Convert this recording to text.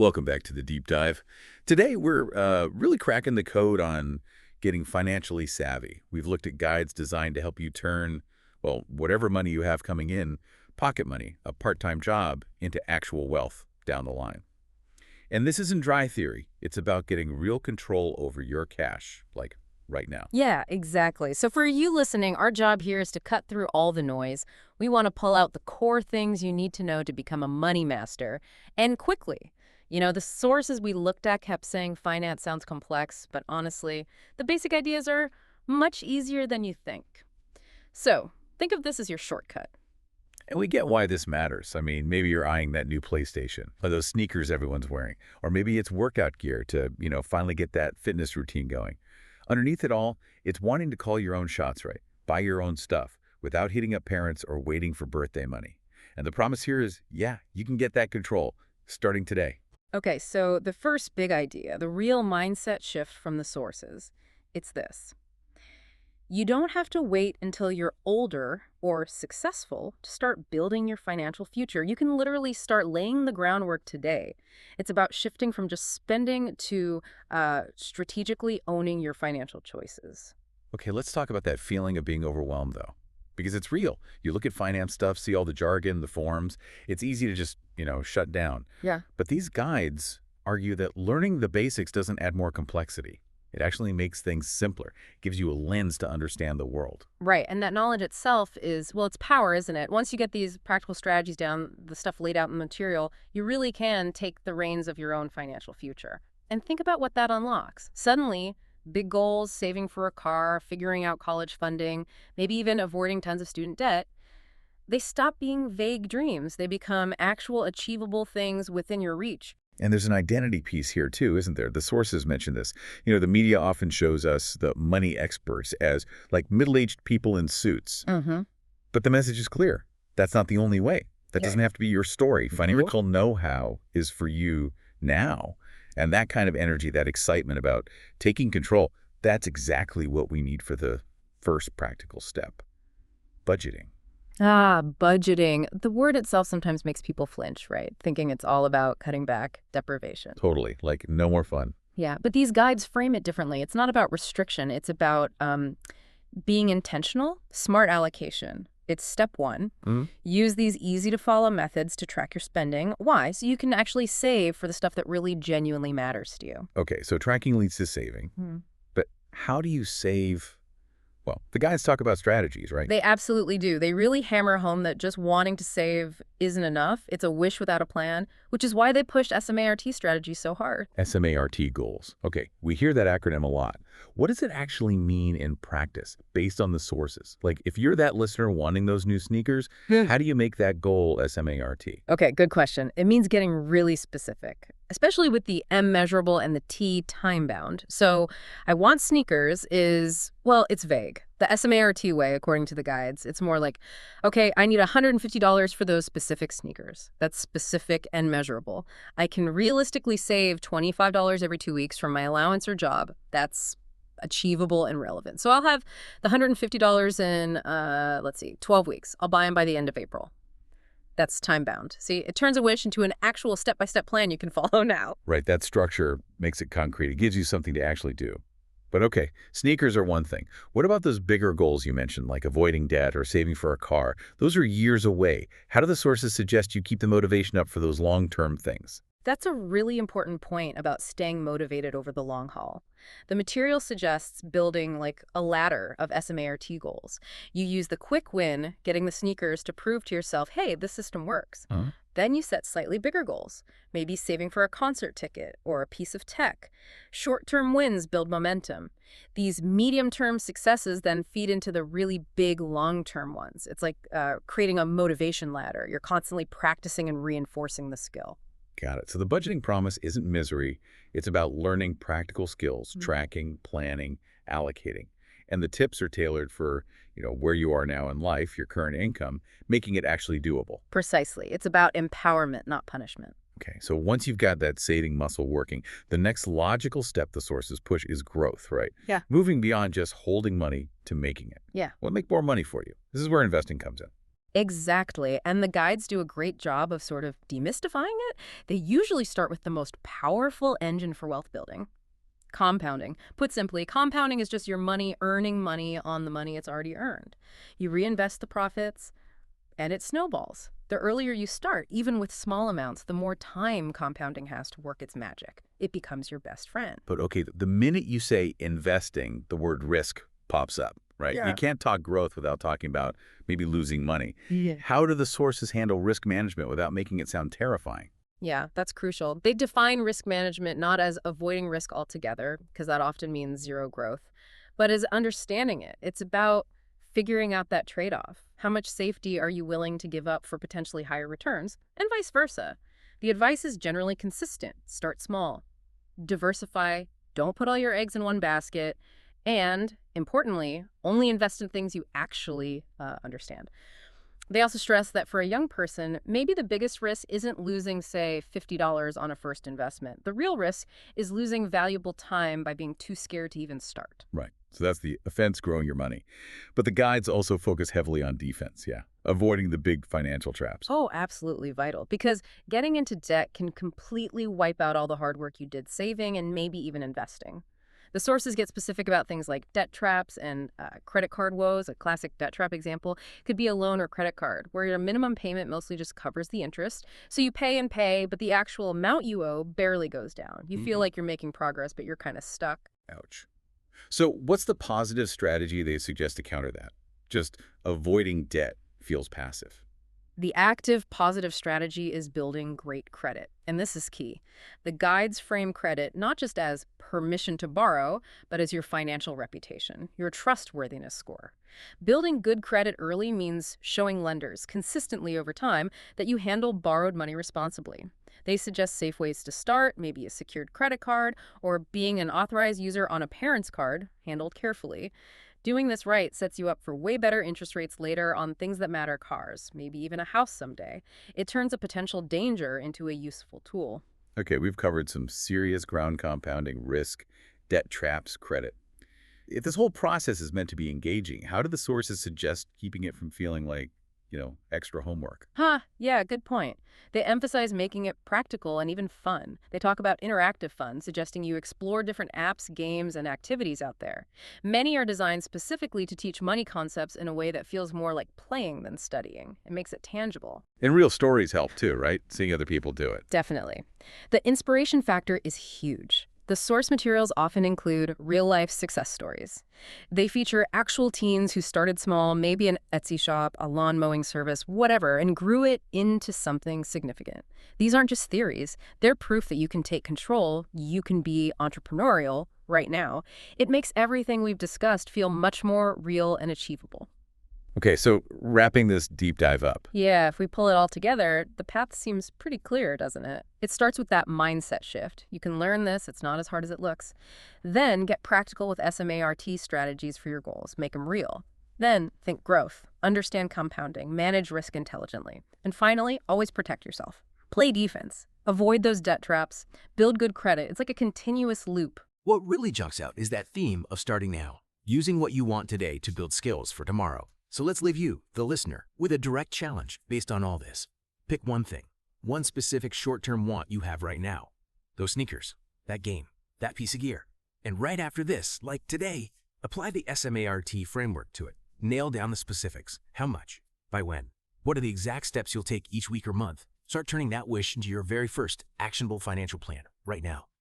Welcome back to the deep dive. Today, we're really cracking the code on getting financially savvy. We've looked at guides designed to help you turn, well, whatever money you have coming in, pocket money, a part-time job, into actual wealth down the line. And this isn't dry theory. It's about getting real control over your cash, like right now. Yeah, exactly. So for you listening, our job here is to cut through all the noise. We want to pull out the core things you need to know to become a money master, and quickly. The sources we looked at kept saying finance sounds complex, but honestly, the basic ideas are much easier than you think. So think of this as your shortcut. And we get why this matters. I mean, maybe you're eyeing that new PlayStation, or those sneakers everyone's wearing, or maybe it's workout gear to, finally get that fitness routine going. Underneath it all, it's wanting to call your own shots, right? Buy your own stuff without hitting up parents or waiting for birthday money. And the promise here is, yeah, you can get that control starting today. Okay, so the first big idea, the real mindset shift from the sources, it's this. You don't have to wait until you're older or successful to start building your financial future. You can literally start laying the groundwork today. It's about shifting from just spending to strategically owning your financial choices. Okay, let's talk about that feeling of being overwhelmed, though, because it's real. You look at finance stuff, see all the jargon, the forms. It's easy to just, shut down. Yeah. But these guides argue that learning the basics doesn't add more complexity. It actually makes things simpler, gives you a lens to understand the world. Right, and that knowledge itself is, well, it's power, isn't it? Once you get these practical strategies down, the stuff laid out in the material, you really can take the reins of your own financial future. And think about what that unlocks. Suddenly, big goals, saving for a car, figuring out college funding, maybe even avoiding tons of student debt, they stop being vague dreams. They become actual achievable things within your reach. And there's an identity piece here, too, isn't there? The sources mention this. The media often shows us the money experts as like middle-aged people in suits. Mm-hmm. But the message is clear. That's not the only way. That doesn't have to be your story. Financial know-how is for you now. And that kind of energy, that excitement about taking control, that's exactly what we need for the first practical step. Budgeting. Budgeting. The word itself sometimes makes people flinch, right? Thinking it's all about cutting back, deprivation. Totally. Like, no more fun. Yeah, but these guides frame it differently. It's not about restriction. It's about being intentional, smart allocation. It's step one. Mm-hmm. Use these easy-to-follow methods to track your spending. Why? So you can actually save for the stuff that really genuinely matters to you. Okay, so tracking leads to saving. Hmm. But how do you save? Well, the guys talk about strategies, right? They absolutely do. They really hammer home that just wanting to save isn't enough. It's a wish without a plan, which is why they pushed S.M.A.R.T strategy so hard. S.M.A.R.T goals. Okay, we hear that acronym a lot. What does it actually mean in practice based on the sources? Like, if you're that listener wanting those new sneakers, how do you make that goal S.M.A.R.T? Okay, good question. It means getting really specific, especially with the M measurable and the T time-bound. So I want sneakers is, well, it's vague. The S.M.A.R.T way, according to the guides, it's more like, okay, I need $150 for those specific sneakers. That's specific and measurable. I can realistically save $25 every 2 weeks from my allowance or job. That's achievable and relevant. So I'll have the $150 in, 12 weeks. I'll buy them by the end of April. That's time-bound. See, it turns a wish into an actual step-by-step plan you can follow now. Right, that structure makes it concrete. It gives you something to actually do. But okay, sneakers are one thing. What about those bigger goals you mentioned, like avoiding debt or saving for a car? Those are years away. How do the sources suggest you keep the motivation up for those long-term things? That's a really important point about staying motivated over the long haul. The material suggests building like a ladder of S.M.A.R.T goals. You use the quick win, getting the sneakers, to prove to yourself, hey, this system works. Huh? Then you set slightly bigger goals, maybe saving for a concert ticket or a piece of tech. Short-term wins build momentum. These medium-term successes then feed into the really big long-term ones. It's like creating a motivation ladder. You're constantly practicing and reinforcing the skill. Got it. So the budgeting promise isn't misery. It's about learning practical skills, tracking, planning, allocating. And the tips are tailored for, where you are now in life, your current income, making it actually doable. Precisely. It's about empowerment, not punishment. Okay, so once you've got that saving muscle working, the next logical step the sources push is growth, right? Yeah. Moving beyond just holding money to making it. Yeah. What make more money for you? This is where investing comes in. Exactly. And the guides do a great job of sort of demystifying it. They usually start with the most powerful engine for wealth building: compounding. Put simply, compounding is just your money earning money on the money it's already earned. You reinvest the profits, and it snowballs. The earlier you start, even with small amounts, the more time compounding has to work its magic. It becomes your best friend. But okay, the minute you say investing, the word risk pops up, right? You Yeah. can't talk growth without talking about maybe losing money. Yeah. How do the sources handle risk management without making it sound terrifying? Yeah, that's crucial. They define risk management not as avoiding risk altogether, because that often means zero growth, but as understanding it. It's about figuring out that trade-off. How much safety are you willing to give up for potentially higher returns, and vice versa? The advice is generally consistent. Start small, diversify, don't put all your eggs in one basket, and, importantly, only invest in things you actually understand. They also stress that for a young person, maybe the biggest risk isn't losing, say, $50 on a first investment. The real risk is losing valuable time by being too scared to even start. Right. So that's the offense, growing your money. But the guides also focus heavily on defense, yeah, avoiding the big financial traps. Oh, absolutely vital. Because getting into debt can completely wipe out all the hard work you did saving and maybe even investing. The sources get specific about things like debt traps and credit card woes. A classic debt trap example could be a loan or credit card, where your minimum payment mostly just covers the interest. So you pay and pay, but the actual amount you owe barely goes down. You feel like you're making progress, but you're kind of stuck. Ouch. So what's the positive strategy they suggest to counter that? Just avoiding debt feels passive. The active, positive strategy is building great credit, and this is key. The guides frame credit not just as permission to borrow, but as your financial reputation, your trustworthiness score. Building good credit early means showing lenders consistently over time that you handle borrowed money responsibly. They suggest safe ways to start, maybe a secured credit card, or being an authorized user on a parent's card, handled carefully. Doing this right sets you up for way better interest rates later on things that matter: cars, maybe even a house someday. It turns a potential danger into a useful tool. Okay, we've covered some serious ground compounding, risk, debt traps, credit. If this whole process is meant to be engaging, how do the sources suggest keeping it from feeling like, extra homework? Huh, yeah, good point. They emphasize making it practical and even fun. They talk about interactive fun, suggesting you explore different apps, games, and activities out there. Many are designed specifically to teach money concepts in a way that feels more like playing than studying. It makes it tangible. And real stories help too, right? Seeing other people do it. Definitely. The inspiration factor is huge. The source materials often include real-life success stories. They feature actual teens who started small, maybe an Etsy shop, a lawn mowing service, whatever, and grew it into something significant. These aren't just theories. They're proof that you can take control, you can be entrepreneurial right now. It makes everything we've discussed feel much more real and achievable. Okay, so wrapping this deep dive up. Yeah, if we pull it all together, the path seems pretty clear, doesn't it? It starts with that mindset shift. You can learn this, it's not as hard as it looks. Then get practical with S.M.A.R.T strategies for your goals, make them real. Then think growth, understand compounding, manage risk intelligently. And finally, always protect yourself. Play defense. Avoid those debt traps. Build good credit. It's like a continuous loop. What really jumps out is that theme of starting now, using what you want today to build skills for tomorrow. So let's leave you, the listener, with a direct challenge based on all this. Pick one thing, one specific short-term want you have right now. Those sneakers, that game, that piece of gear. And right after this, like today, apply the S.M.A.R.T framework to it. Nail down the specifics. How much? By when? What are the exact steps you'll take each week or month? Start turning that wish into your very first actionable financial plan right now.